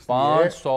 500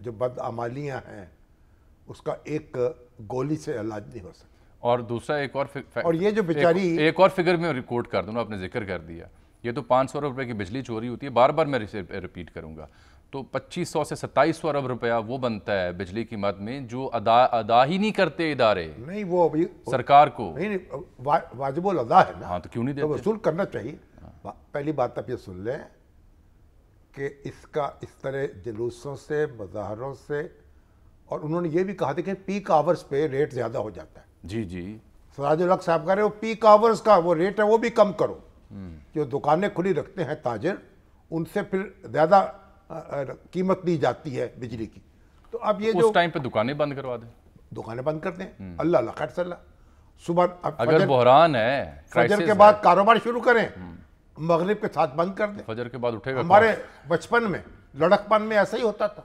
جو بدعمالیاں ہیں اس کا ایک گولی سے علاج نہیں ہو سکتا. اور دوسرا ایک اور یہ جو بیچاری ایک اور فگر میں ریکارڈ کر دوں نا, آپ نے ذکر کر دیا, یہ تو 500 ارب روپے کی بجلی چوری ہوتی ہے, بار بار میں ریپیٹ کروں گا, تو 2500 سے 2700 ارب روپیہ وہ بنتا ہے بجلی کی مد میں جو ادا ہی نہیں کرتے ادارے, نہیں وہ سرکار کو. نہیں واجب الادا ہے نا. ہاں تو کیوں نہیں تو دیتے؟ وصول کرنا چاہیے. پہلی بات آپ یہ سن لیں کہ اس طرح جلوسوں سے, مظاہروں سے, اور انہوں نے یہ بھی کہا تھا کہ پیک آورز پہ ریٹ زیادہ ہو جاتا ہے. جی جی, سراج الحق صاحب کہہ رہے ہو پیک آورز کا وہ ریٹ ہے وہ بھی کم کرو. جو دکانیں کھلی رکھتے ہیں تاجر, ان سے پھر زیادہ قیمت لی جاتی ہے بجلی کی. تو اب یہ جو اس ٹائم پہ دکانیں بند کروا دیں, دکانیں بند کر دیں, اللہ اللہ خیر صلی اللہ, صبح اگر بحران ہے, فجر کے بعد کاروبار شروع کریں, مغرب کے ساتھ بند کر دیں. فجر کے بعد اٹھے گا. ہمارے بچپن میں لڑکپن میں ایسا ہی ہوتا تھا.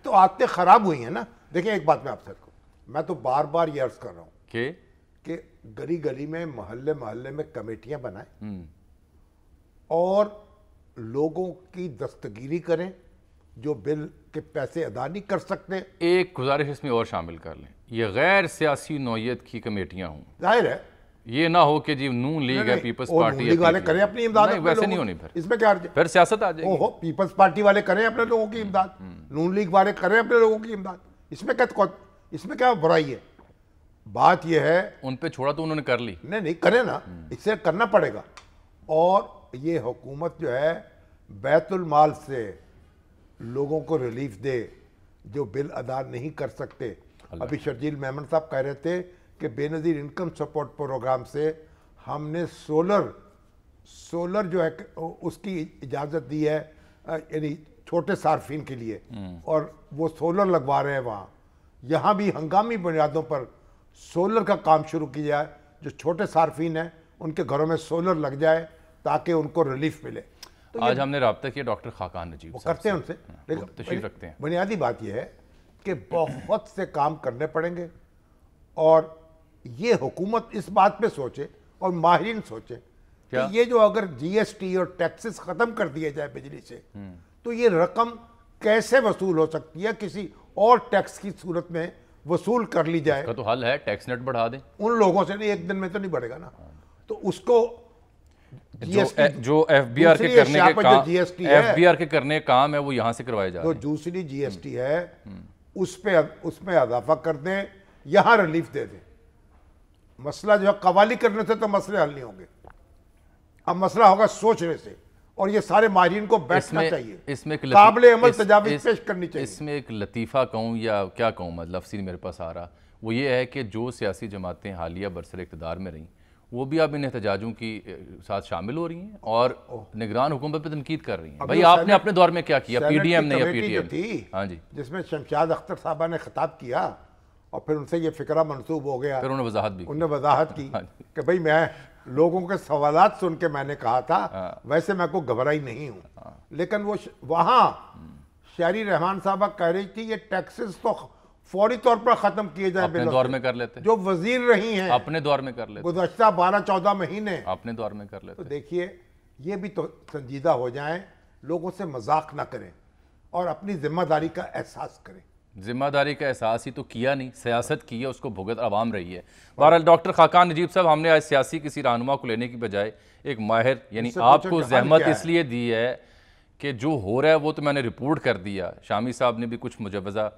تو عادتیں خراب ہوئی ہیں نا. دیکھیں ایک بات میں آپ سے کہوں, میں تو بار بار یہ عرض کر رہا ہوں کہ گلی گلی میں, محلے محلے میں کمیٹیاں بنائیں اور لوگوں کی دستگیری کریں جو بل کے پیسے ادا نہیں کر سکتے. ایک گزارش اس میں اور شامل کر لیں, یہ غیر سیاسی نوعیت کی کمیٹیاں ہوں. ظاہر ہے یہ نہ ہو کہ جی نون لیگ ہے, پیپلز پارٹی ہے, والے کریں اپنی امداد, ویسے نہیں ہونی, اس میں کیا عرض ہے, پھر سیاست آ جائے گی. پیپلز پارٹی والے کریں اپنے لوگوں کی امداد, نون لیگ والے کریں اپنے لوگوں کی امداد, اس میں کیا برائی ہے. بات یہ ہے ان پہ چھوڑا تو انہوں نے کر لی. نہیں کریں نا, اس سے کرنا پڑے گا. اور یہ حکومت جو ہے بیت المال سے لوگوں کو ریلیف دے جو بل ادا نہیں کر سکتے. ابھی شرجیل میمن صاحب کہہ رہے تھے کہ بے نظیر انکم سپورٹ پروگرام سے ہم نے سولر جو ہے اس کی اجازت دی ہے, یعنی چھوٹے صارفین کے لیے, اور وہ سولر لگوا رہے ہیں وہاں. یہاں بھی ہنگامی بنیادوں پر سولر کا کام شروع کیا جائے, جو چھوٹے صارفین ہیں ان کے گھروں میں سولر لگ جائے تاکہ ان کو ریلیف ملے. آج ہم نے رابطہ کیا ڈاکٹر خاقان نجیب صاحب, کرتے ہیں ان سے, لیکن تشریف رکھتے ہیں. بنیادی بات یہ ہے کہ بہت سے کام کرنے پڑیں گے, اور یہ حکومت اس بات پہ سوچے اور ماہرین سوچے کہ یہ جو اگر جی ایس ٹی اور ٹیکسز ختم کر دیے جائے بجلی سے, تو یہ رقم کیسے وصول ہو سکتی ہے, کسی اور ٹیکس کی صورت میں وصول کر لی جائے. اس کا تو حل ہے, ٹیکس نیٹ بڑھا دیں. ان لوگوں سے نہیں, ایک دن میں تو نہیں بڑھے گا نا. تو اس کو جو ایف بی آر کے کرنے کام ہے وہ یہاں سے کروائے جا رہے ہیں. تو دوسری جی ایس ٹی ہے اس میں اضافہ کر دیں, یہاں ریلیف دے دیں. مسئلہ جو ہے قوالی کرنے سے تو مسئلے حل نہیں ہوں گے. اب مسئلہ ہوگا سوچنے سے, اور یہ سارے ماہرین کو بیٹھنا چاہیے, اس میں قابل عمل تجاویز پیش کرنی چاہیے. اس میں ایک لطیفہ کہوں یا کیا کہوں, مطلب لفظی میرے پاس آ رہا, وہ یہ ہے کہ جو سیاسی جماعتیں حالیہ برسر اقتدار میں رہیں وہ بھی اب ان احتجاجوں کی ساتھ شامل ہو رہی ہیں اور نگران حکومت پہ تنقید کر رہی ہیں. بھائی آپ نے اپنے دور میں کیا کیا, پی ڈی ایم نے یا پی ٹی ایم, ہاں جی, جس میں شمشاد اختر صاحبہ نے خطاب کیا اور پھر ان سے یہ فکرہ منسوب ہو گیا, پھر انہوں نے وضاحت کی کہ بھئی میں لوگوں کے سوالات سن کے میں نے کہا تھا, ویسے میں کوئی گھبرائی نہیں ہوں. لیکن وہ وہاں شہری رحمان صاحبہ کہہ رہی تھی یہ ٹیکسز تو فوری طور پر ختم کیے جائیں, اپنے دور میں کر لیتے, جو وزیر رہی ہیں اپنے دور میں کر لیتے, گزشتہ 12-14 مہینے اپنے دور میں کر لیتے. تو دیکھیے یہ بھی تو سنجیدہ ہو جائیں, لوگوں سے مذاق نہ کریں اور اپنی ذمہ داری کا احساس کریں. ذمہ داری کا احساس ہی تو کیا نہیں, سیاست کی ہے, اس کو بھگت عوام رہی ہے. بہرحال ڈاکٹر خاقان نجیب صاحب, ہم نے آج سیاسی کسی رہنما کو لینے کی بجائے ایک ماہر, یعنی آپ کو زحمت اس لیے دی ہے کہ جو ہو رہا ہے وہ تو میں نے رپورٹ کر دیا, شامی صاحب نے بھی کچھ مجوزہ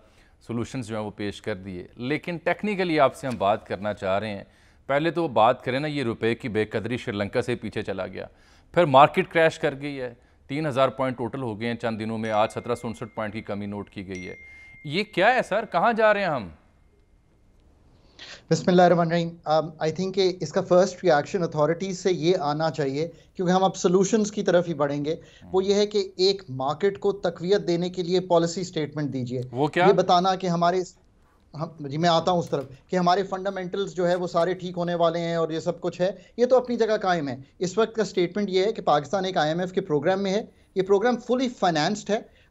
سولوشنز جو ہیں وہ پیش کر دیے, لیکن ٹیکنیکلی آپ سے ہم بات کرنا چاہ رہے ہیں. پہلے تو بات کریں نا, یہ روپے کی بے قدری شری لنکا سے پیچھے چلا گیا, پھر مارکیٹ کریش کر گئی ہے, 3000 پوائنٹ ٹوٹل ہو گئے ہیں چند دنوں میں, آج 1769 پوائنٹ کی کمی نوٹ کی گئی ہے. یہ کیا ہے سر, کہاں جا رہے ہیں ہم؟ بسم اللہ الرحمن الرحیم. آئی تھنک کہ اس کا فرسٹ ریاکشن اتھارٹیز سے یہ آنا چاہیے, کیونکہ ہم اب سلوشنز کی طرف ہی بڑھیں گے. وہ یہ ہے کہ ایک مارکیٹ کو تقویت دینے کے لیے پالیسی سٹیٹمنٹ دیجیے. وہ کیا؟ یہ بتانا کہ ہمارے جی میں آتا ہوں اس طرف, کہ ہمارے فنڈامنٹلز جو ہے وہ سارے ٹھیک ہونے والے ہیں اور یہ سب کچھ ہے, یہ تو اپنی جگہ قائم ہے. اس وقت کا سٹیٹمنٹ یہ ہے کہ پاکستان ایک IMF کے پروگرام میں ہے, یہ پروگرام فلی فائنانسڈ ہے,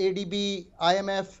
ADB, IMF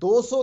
200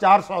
400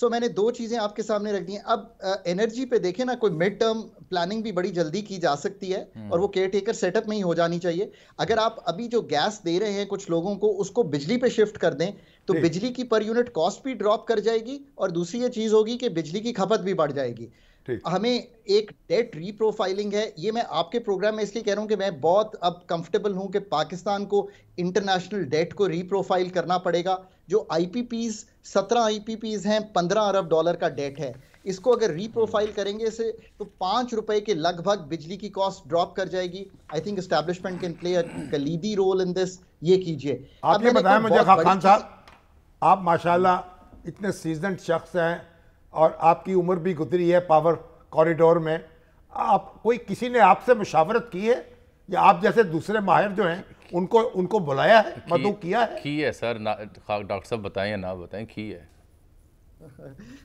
سو میں نے دو چیزیں آپ کے سامنے رکھ دی ہیں. اب انرجی پہ دیکھیں نا, کوئی مڈ ٹرم پلاننگ بھی بڑی جلدی کی جا سکتی ہے اور وہ کیئر ٹیکر سیٹ اپ میں ہی ہو جانی چاہیے. اگر آپ ابھی جو گیس دے رہے ہیں کچھ لوگوں کو, اس کو بجلی پہ شفٹ کر دیں تو بجلی کی پر یونٹ کاسٹ بھی ڈراپ کر جائے گی, اور دوسری یہ چیز ہوگی کہ بجلی کی کھپت بھی بڑھ جائے گی. ہمیں ایک ڈیٹ ری پروفائلنگ ہے, یہ میں آپ کے پروگرام میں اس لیے کہہ رہا ہوں کہ میں بہت اب کمفرٹیبل ہوں کہ پاکستان کو انٹرنیشنل ڈیٹ کو ری پروفائل کرنا پڑے گا. جو آئی پی پیز 17 آئی پی پیز ہیں, $15 ارب کا ڈیٹ ہے, اس کو اگر ری پروفائل کریں گے اسے تو ₹5 کے لگ بھگ بجلی کی کاسٹ ڈراپ کر جائے گی. I think establishment can play a کلیدی رول ان دس. یہ کیجئے. آپ یہ بتائیں مجھے خان صاحب, آپ ماشاءاللہ اتنے سیزنڈ شخص ہیں اور آپ کی عمر بھی گزری ہے پاور کوریڈور میں, آپ کوئی کسی نے آپ سے مشاورت کی ہے یا آپ جیسے دوسرے ماہر جو ہیں ان کو بلایا ہے, مدعو کیا ہے؟ کی ہے سر, ڈاکٹر صاحب بتائیں یا نہ بتائیں, کی ہے.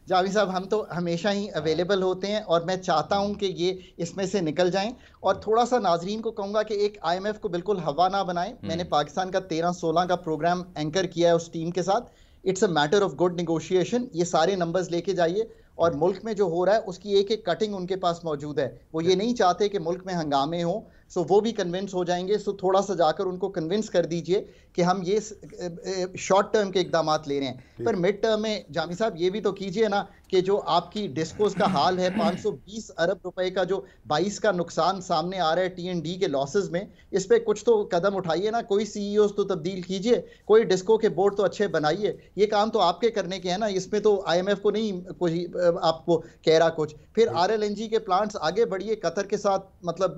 جاوید صاحب ہم تو ہمیشہ ہی اویلیبل ہوتے ہیں, اور میں چاہتا ہوں کہ یہ اس میں سے نکل جائیں. اور تھوڑا سا ناظرین کو کہوں گا کہ ایک آئی ایم ایف کو بالکل ہوا نہ بنائیں. میں نے پاکستان کا 13-16 کا پروگرام اینکر کیا ہے اس ٹیم کے ساتھ. It's a matter of good negotiation. یہ سارے نمبرز لے کے جائیے, اور ملک میں جو ہو رہا ہے اس کی ایک ایک کٹنگ ان کے پاس موجود ہے. وہ یہ نہیں چاہتے کہ ملک میں ہنگامے ہوں, سو وہ بھی کنونس ہو جائیں گے. سو تھوڑا سا جا کر ان کو کنونس کر دیجئے کہ ہم یہ شارٹ ٹرم کے اقدامات لے رہے ہیں, پر مڈ ٹرم میں جامی صاحب یہ بھی تو کیجئے نا کہ جو آپ کی ڈسکوز کا حال ہے, 520 ارب روپے کا جو 22 کا نقصان سامنے آ رہا ہے ٹی این ڈی کے لاسز میں, اس پہ کچھ تو قدم اٹھائیے نا. کوئی سی ای اوز تو تبدیل کیجئے, کوئی ڈسکو کے بورڈ تو اچھے بنائیے. یہ کام تو آپ کے کرنے کے ہیں نا, اس میں تو آئی ایم ایف کو نہیں کوئی آپ کو کہہ رہا کچھ. پھر آر ایل این جی کے پلانٹس آگے بڑھیے, قطر کے ساتھ مطلب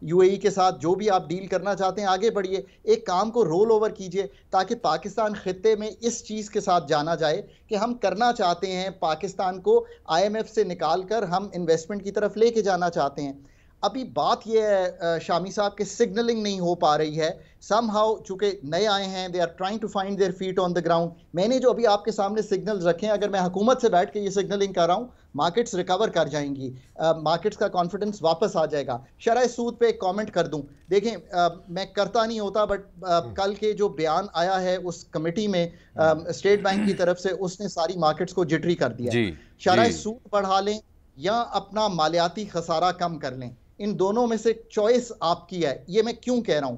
یو اے ای کے ساتھ جو بھی آپ ڈیل کرنا چاہتے ہیں آگے بڑھیے. ایک کام کو رول اوور کیجئے تاکہ پاکستان خطے میں اس چیز کے ساتھ جانا جائے کہ ہم کرنا چاہتے ہیں, پاکستان کو آئی ایم ایف سے نکال کر ہم انویسٹمنٹ کی طرف لے کے جانا چاہتے ہیں. ابھی بات یہ ہے شامی صاحب کہ سگنلنگ نہیں ہو پا رہی ہے سم ہاؤ, چونکہ نئے آئے ہیں, they are trying to find their feet on the ground. میں نے جو ابھی آپ کے سامنے سگنلز رکھے ہیں, اگر میں حکومت سے بیٹھ کے یہ سگنلنگ کر رہا ہوں, مارکیٹس ریکور کر جائیں گی, مارکیٹس کا کانفیڈنس واپس آ جائے گا. شرح سود پہ ایک کامنٹ کر دوں, دیکھیں میں کرتا نہیں ہوتا, بٹ کل کے جو بیان آیا ہے اس کمیٹی میں اسٹیٹ بینک کی طرف سے, اس نے ساری مارکیٹس کو جٹری کر دیا. شرح سود بڑھا لیں یا اپنا مالیاتی خسارہ کم کر لیں, ان دونوں میں سے چوائس آپ کی ہے. یہ میں کیوں کہہ رہا ہوں,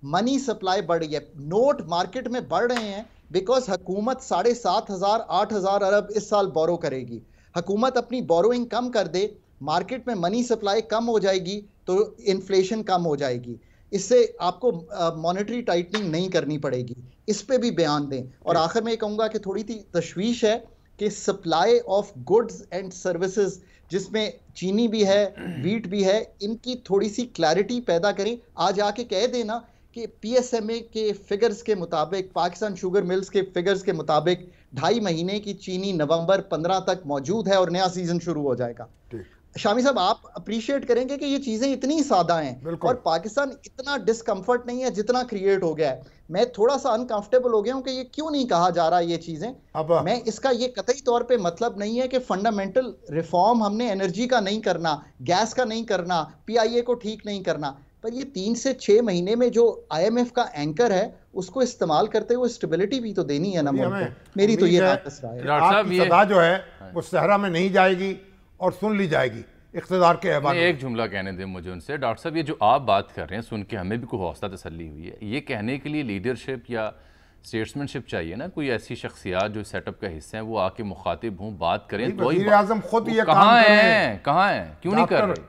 منی سپلائی بڑھ رہی ہے, نوٹ مارکیٹ میں بڑھ رہے ہیں بیکاز حکومت 7,500-8,000 ارب اس سال بورو کرے گی. حکومت اپنی بوروئنگ کم کر دے, مارکیٹ میں منی سپلائی کم ہو جائے گی تو انفلیشن کم ہو جائے گی. اس سے آپ کو مانیٹری ٹائٹننگ نہیں کرنی پڑے گی. اس پہ بھی بیان دیں. اور آخر میں یہ کہوں گا کہ تھوڑی سی تشویش ہے کہ supply of goods and services, جس میں چینی بھی ہے, ویٹ بھی ہے, ان کی تھوڑی سی کلیئرٹی پیدا کریں. آج آ کے کہہ دینا کہ پی ایس ایم اے کے فگرز کے مطابق, پاکستان شوگر ملز کے فگرز کے مطابق 2.5 مہینے کی چینی نومبر 15 تک موجود ہے اور نیا سیزن شروع ہو جائے گا. شامی صاحب آپ اپریشیٹ کریں گے کہ یہ چیزیں اتنی سادہ ہیں اور پاکستان اتنا ڈسکمفرٹ نہیں ہے جتنا کریٹ ہو گیا ہے. میں تھوڑا سا انکمفرٹیبل ہو گیا ہوں کہ یہ کیوں نہیں کہا جا رہا یہ چیزیں. میں اس کا یہ قطعی طور پہ مطلب نہیں ہے کہ فنڈامنٹل ریفارم ہم نے انرجی کا نہیں کرنا, گیس کا نہیں کرنا, پی آئی اے کو ٹھیک نہیں کرنا, پر یہ 3 سے 6 مہینے میں جو آئی ایم ایف کا اینکر ہے اس کو استعمال کرتے ہوئے اسٹیبلٹی بھی تو دینی ہے نا ملک کو. میری تو یہ رائے. آپ کی صدا جو ہے وہ صحرا میں نہیں جائے گی اور سن لی جائے گی اقتدار کے احوال. ایک جملہ کہنے دیں مجھے ان سے. ڈاکٹر صاحب یہ جو آپ بات کر رہے ہیں سن کے ہمیں بھی کوئی حوصلہ تسلی ہوئی ہے. یہ کہنے کے لیے لیڈرشپ یا اسٹیٹسمین شپ چاہیے نا, کوئی ایسی شخصیات جو سیٹ اپ کا حصہ ہیں وہ آ کے مخاطب ہوں, بات کریں. وزیر اعظم خود یہ کام کر رہے ہیں. کہاں ہیں, کیوں نہیں کر رہے؟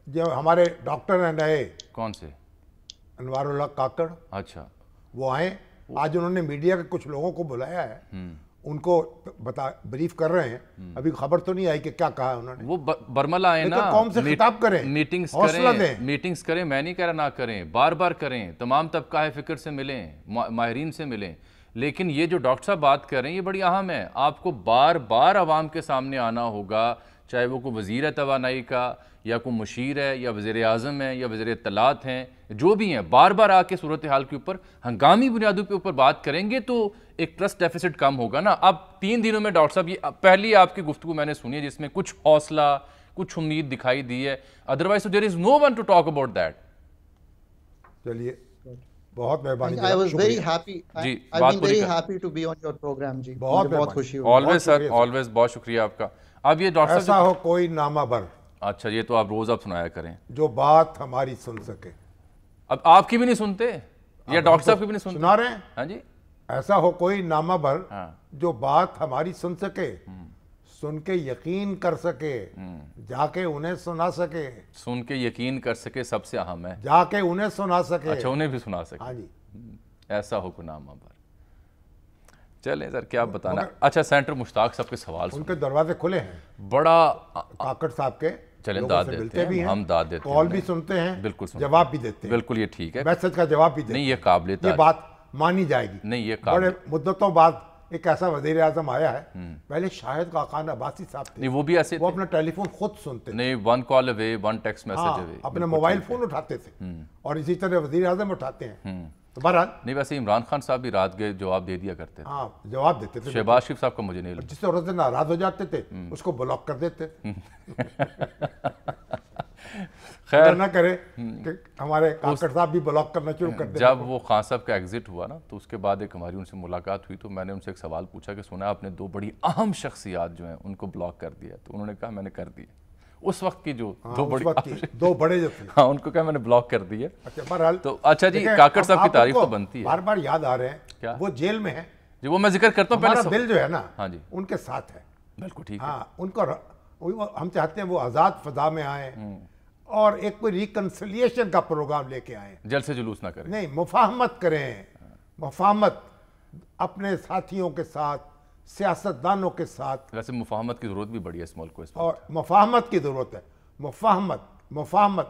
جو ہمارے ڈاکٹر ہیں نئے, کون سے؟ انوار اللہ کاکڑ. اچھا, وہ آئیں. آج انہوں نے میڈیا کے کچھ لوگوں کو بلایا ہے, ان کو بریف کر رہے ہیں. ابھی خبر تو نہیں آئی کہ کیا کہا انہوں نے. وہ برملا آئے نا, قوم سے خطاب کریں, میٹنگز کریں. میں نہیں کہہ رہا نہ کریں, بار بار کریں, تمام طبقہ فکر سے ملیں, ماہرین سے ملیں. لیکن یہ جو ڈاکٹر صاحب بات کر رہے ہیں یہ بڑی اہم ہے. آپ کو بار بار عوام کے سامنے آنا ہوگا, چاہے وہ کوئی وزیر ہے توانائی کا, یا کوئی مشیر ہے, یا وزیر اعظم ہے, یا وزیر اطلاعات ہیں, جو بھی ہیں, بار بار آ کے صورتحال کے اوپر ہنگامی بنیادوں کے اوپر بات کریں گے تو ایک ٹرسٹ ڈیفیسٹ کم ہوگا نا. اب 3 دنوں میں ڈاکٹر صاحب یہ پہلی آپ کی گفتگو میں نے سنی ہے جس میں کچھ حوصلہ, کچھ امید دکھائی دی ہے. ادروائز تو there is no one to talk about that. چلیے بہت مہربانی I was very شکریہ. happy. جی، I've بات been پوری very کر. happy to be on your program جی. بہت مجھے بہت مہربانی. خوشی ہوئی. آلویز سر، شکریہ سر. آلویز بہت شکریہ آپ کا. اب یہ ڈاکٹر ایسا صاحب ہو کوئی نامہ بر اچھا یہ تو آپ روز اب سنایا کریں. جو بات ہماری سن سکے. اب آپ کی بھی نہیں سنتے یا ڈاکٹر صاحب کی بھی نہیں سنتے؟ سنا رہے ہیں. ہاں جی. ایسا ہو کوئی نامہ بر ہاں. جو بات ہماری سن سکے، سن کے یقین کر سکے، جا کے انہیں سنا سکے. سن کے یقین کر سکے سب سے اہم ہے. جا کے انہیں سنا سکے. اچھا انہیں بھی سنا سکے. ہاں جی. ایسا ہو نامہ پر. چلیں سر کیا بتانا. اچھا سینٹر مشتاق صاحب کے سوال ان کے دروازے کھلے ہیں بڑا کاکڑ صاحب کے. چلیں لوگوں داد سے دیتے ملتے بھی ہیں ہیں، ہم داد دیتے ہیں. کال بھی سنتے ہیں، بالکل سنتے جواب بھی دیتے ہیں. بالکل یہ ٹھیک ہے. میسج کا جواب بھی دیتے نہیں ہیں. یہ قابل یہ تعریف. بات مانی جائے گی. نہیں یہ بڑے قابل مدتوں بعد ایک ایسا وزیر اعظم آیا ہے. پہلے شاہد خاقان عباسی صاحب تھے، نہیں وہ بھی ایسے وہ اپنا ٹیلی فون خود سنتے تھے. نہیں ون کال اوے ون ٹیکسٹ میسج ہاں اوے. اپنا موبائل فون اٹھاتے تھے اور اسی طرح وزیر اعظم اٹھاتے ہیں. تو بہرحال نہیں ویسے عمران خان صاحب بھی رات کے جواب دے دیا کرتے تھے. ہاں جواب دیتے تھے. شہباز شریف صاحب کا مجھے نہیں لگتا. جس سے عورتیں ناراض ہو جاتے تھے اس کو بلاک کر دیتے. خیر نہ کرے کہ ہمارے کاکڑ صاحب بھی بلاک کرنا شروع کر دیں. جب وہ خان صاحب کا ایگزٹ ہوا نا تو اس کے بعد ایک ہماری ان سے ملاقات ہوئی تو میں نے ان سے ایک سوال پوچھا کہ سنا آپ نے دو بڑی اہم شخصیات جو ہیں ان کو بلاک کر دیا. تو انہوں نے کہا میں نے کر دیا. اس وقت کی جو دو بڑی دو بڑے جو تھے ہاں ان کو کہا میں نے بلاک کر دیا. اچھا بہرحال تو اچھا جی کاکڑ صاحب کی تعریف تو بنتی ہے. بار بار یاد آ رہے کیا؟ ہیں وہ جیل میں ہیں. جی وہ میں ذکر کرتا ہوں ہمارا پہلے. دل جو ہے نا ہاں جی ان کے ساتھ ہے. بالکل ٹھیک ہے. ہاں ان کو ہم چاہتے ہیں وہ آزاد فضا میں آئیں اور ایک کوئی ریکنسیلیشن کا پروگرام لے کے آئیں. جل سے جلوس نہ کریں. نہیں مفاہمت کریں. مفاہمت اپنے ساتھیوں کے ساتھ، سیاستدانوں کے ساتھ. ویسے مفاہمت کی ضرورت بھی بڑی ہے اس ملک کو اس اور مفاہمت کی ضرورت ہے. مفاہمت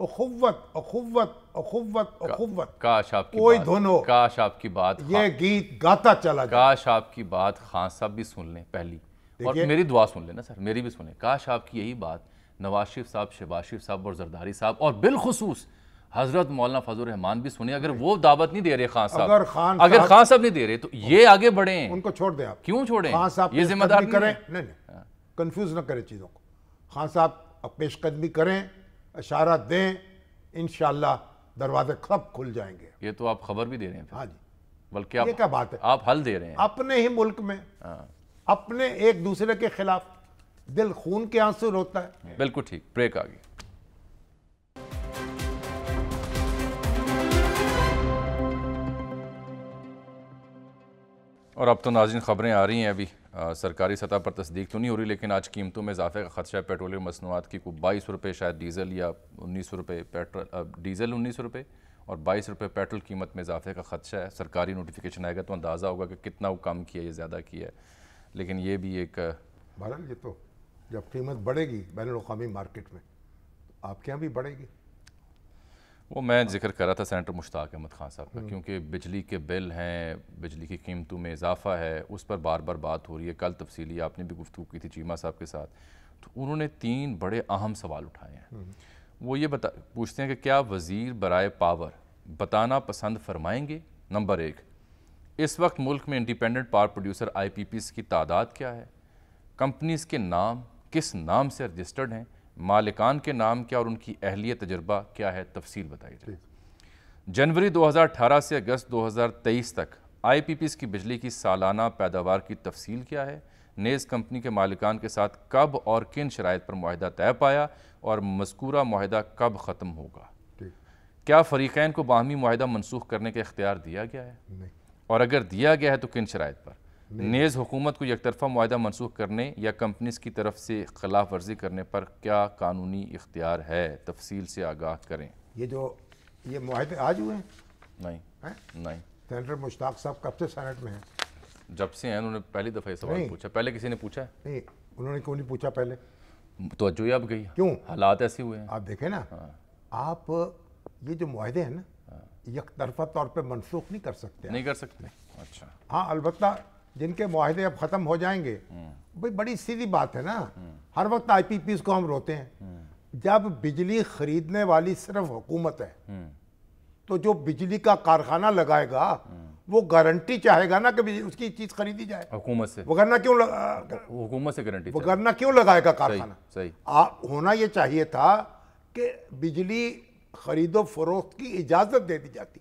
اخوت اخوت اخوت اخوت. کاش آپ کی کوئی بات دھنو کاش آپ کی بات یہ گیت گاتا چلا جائے. کاش آپ کی بات خان صاحب بھی سن لیں پہلی اور میری دعا سن لیں نا سر میری بھی سنیں. کاش آپ کی یہی بات نواز شریف صاحب، شہباز شریف صاحب اور زرداری صاحب اور بالخصوص حضرت مولانا فضل الرحمان بھی سنیں. اگر وہ دعوت نہیں دے رہے خان صاحب، اگر خان صاحب نہیں دے رہے تو یہ آگے بڑھیں. ان کو چھوڑ دیں آپ. کیوں چھوڑیں؟ خان صاحب یہ ذمہ دار کریں. نہیں کنفیوز نہ کریں چیزوں کو. خان صاحب پیش قدمی کریں، اشارہ دیں، انشاءاللہ دروازے کب کھل جائیں گے. یہ تو آپ خبر بھی دے رہے ہیں. ہاں جی بلکہ یہ کیا بات ہے. آپ حل دے رہے ہیں اپنے ہی ملک میں اپنے ایک دوسرے کے خلاف دل خون کے آنسو روتا ہے. بالکل ٹھیک. بریک آ گئی. اور اب تو ناظرین خبریں آ رہی ہیں. ابھی سرکاری سطح پر تصدیق تو نہیں ہو رہی لیکن آج قیمتوں میں اضافے کا خدشہ ہے. پیٹرولیم مصنوعات کی کوئی 22 روپے شاید ڈیزل یا 1900 روپے ڈیزل 1900 روپے اور 22 روپے پیٹرول قیمت میں اضافے کا خدشہ ہے. سرکاری نوٹیفیکیشن آئے گا تو اندازہ ہوگا کہ کتنا وہ کم کیا ہے یا زیادہ کیا ہے. لیکن یہ بھی ایک بہرحال یہ تو جب قیمت بڑھے گی بین الاقوامی مارکیٹ میں تو آپ کے یہاں بھی بڑھے گی. وہ میں ذکر کر رہا تھا سینٹر مشتاق احمد خان صاحب کا کیونکہ بجلی کے بل ہیں، بجلی کی قیمتوں میں اضافہ ہے، اس پر بار بار بات ہو رہی ہے. کل تفصیلی آپ نے بھی گفتگو کی تھی چیمہ صاحب کے ساتھ تو انہوں نے 3 بڑے اہم سوال اٹھائے ہیں. وہ یہ پوچھتے ہیں کہ کیا وزیر برائے پاور بتانا پسند فرمائیں گے؟ نمبر 1 اس وقت ملک میں independent power producer I P Ps کی تعداد کیا ہے؟ کمپنیز کے نام کس نام سے رجسٹرڈ ہیں؟ مالکان کے نام کیا اور ان کی اہلیت تجربہ کیا ہے؟ تفصیل بتائی جائے. جنوری 2018 سے اگست 2023 تک آئی پی پیز کی بجلی کی سالانہ پیداوار کی تفصیل کیا ہے؟ نیز کمپنی کے مالکان کے ساتھ کب اور کن شرائط پر معاہدہ طے پایا اور مذکورہ معاہدہ کب ختم ہوگا؟ کیا فریقین کو باہمی معاہدہ منسوخ کرنے کا اختیار دیا گیا ہے اور اگر دیا گیا ہے تو کن شرائط پر؟ نیز حکومت کو یک طرفہ معاہدہ منسوخ کرنے یا کمپنیز کی طرف سے خلاف ورزی کرنے پر کیا قانونی اختیار ہے؟ تفصیل سے آگاہ کریں. یہ معاہدے آج ہوئے ہیں؟ نہیں. سینیٹر مشتاق صاحب کب سے سینٹ میں ہیں؟ جب سے ہیں انہوں نے پہلی دفعہ یہ سوال پوچھا. پہلے کسی نے پوچھا ہے؟ نہیں انہوں نے کیوں نہیں پوچھا پہلے؟ توجہ ہی اب گئی. کیوں؟ حالات ایسے ہوئے ہیں. آپ دیکھیں نا آپ یہ جو معاہدے ہیں نا یک طرفہ طور پہ منسوخ نہیں کر سکتے. نہیں کر سکتے. اچھا ہاں البتہ جن کے معاہدے اب ختم ہو جائیں گے بھئی بڑی سیدھی بات ہے نا. ہر وقت آئی پی پیز کو ہم روتے ہیں. جب بجلی خریدنے والی صرف حکومت ہے تو جو بجلی کا کارخانہ لگائے گا وہ گارنٹی چاہے گا نا کہ اس کی چیز خریدی جائے حکومت سے. وگرنہ کیوں حکومت سے گارنٹی وگرنہ کیوں لگائے گا کارخانہ؟ صحیح ہونا یہ چاہیے تھا کہ بجلی خرید و فروخت کی اجازت دے دی جاتی.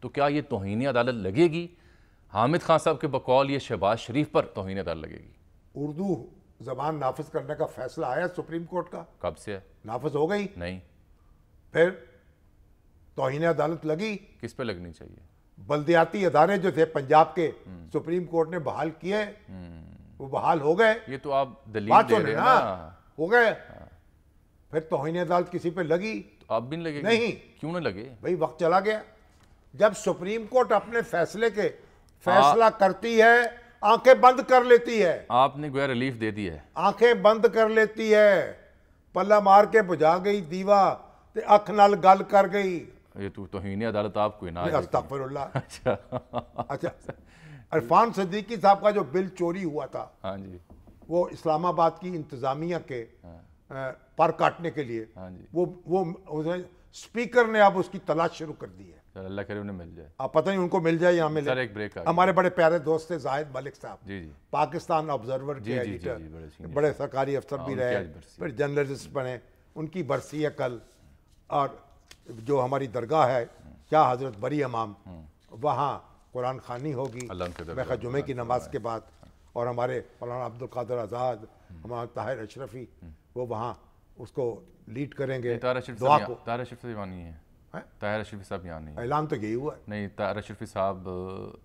تو کیا یہ توہین عدالت لگے گی؟ حامد خان صاحب کے بقول یہ شہباز شریف پر توہین عدالت لگے گی۔ اردو زبان نافذ کرنے کا فیصلہ آیا سپریم کورٹ کا، کب سے ہے؟ نافذ ہو گئی، نہیں۔ پھر توہین عدالت لگی۔ کس پہ لگنی چاہیے؟ بلدیاتی ادارے جو تھے پنجاب کے سپریم کورٹ نے بحال کیے، وہ بحال ہو گئے۔ یہ تو آپ بات دلیل دے سنیں رہے ہیں نا، نا۔ ہو گئے۔ پھر توہین عدالت کسی پہ لگی؟ تو آپ بھی نہیں لگے گی؟ نہیں۔ کیوں نہ لگے؟ بھئی وقت چلا گیا۔ جب سپریم کورٹ اپنے فیصلے کے فیصلہ کرتی ہے، آنکھیں بند کر لیتی ہے، آپ نے گویا ریلیف دے دی ہے۔ آنکھیں بند کر لیتی ہے، پلہ مار کے بجا گئی دیوا تے اکھ نال گل کر گئی۔ یہ تو توہین عدالت آپ کو نہ آئے۔ استغفر اللہ۔ اچھا اچھا، عرفان صدیقی صاحب کا جو بل چوری ہوا تھا، ہاں جی، وہ اسلام آباد کی انتظامیہ کے پر کاٹنے کے لیے، ہاں جی، وہ اسپیکر نے اب اس کی تلاش شروع کر دی ہے۔ چل اللہ کرے انہیں مل جائے۔ آپ پتہ نہیں ان کو مل جائے یا ملے۔ سر ایک بریک آ گیا۔ ہمارے بڑے پیارے دوست تھے زاہد ملک صاحب، جی جی پاکستان آبزرور کے جی جی ایڈیٹر، جی، بڑے senior۔ بڑے سرکاری افسر بھی ان کی رہے، آج برسی پھر جرنلسٹ بنے، ان کی برسی ہے کل۔ اور جو ہماری درگاہ ہے کیا حضرت بری امام، وہاں قرآن خوانی ہوگی اللہ ان کے درگاہ میخا جمعے کی نماز کے بعد، اور ہمارے مولانا عبد القادر آزاد، ہمارا طاہر اشرفی، وہ وہاں اس کو لیڈ کریں گے طاہر اشرفی دعا صاحب کو۔ طاہر اشرفی صاحب نہیں ہے، طاہر اشرفی صاحب یہاں نہیں ہے۔ اعلان تو یہی ہوا ہے۔ نہیں، طاہر اشرفی صاحب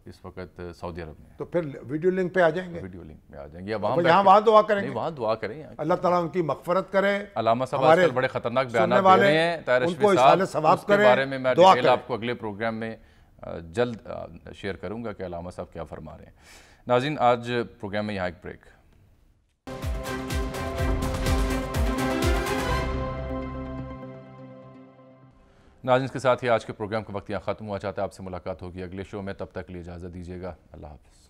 اس وقت سعودی عرب میں ہیں۔ تو پھر ویڈیو لنک پہ آ جائیں گے، ویڈیو لنک میں آ جائیں گے، یہاں وہاں دعا کریں نہیں گے، وہاں دعا کریں۔ اللہ تعالیٰ ان کی مغفرت کرے۔ علامہ صاحب آج کل بڑے خطرناک بیانات دے رہے ہیں طاہر ان کو اشرفی اصالِ صاحب، ثواب اس کے کرے، بارے میں میں دعا ڈیٹیل کرے۔ آپ کو اگلے پروگرام میں جلد شیئر کروں گا کہ علامہ صاحب کیا فرما رہے ہیں۔ ناظرین، آج پروگرام میں یہاں ایک بریک۔ ناظرین، اس کے ساتھ ہی آج کے پروگرام کا وقت یہاں ختم ہوا چاہتا ہے۔ آپ سے ملاقات ہوگی اگلے شو میں، تب تک کے لیے اجازت دیجیے گا۔ اللہ حافظ۔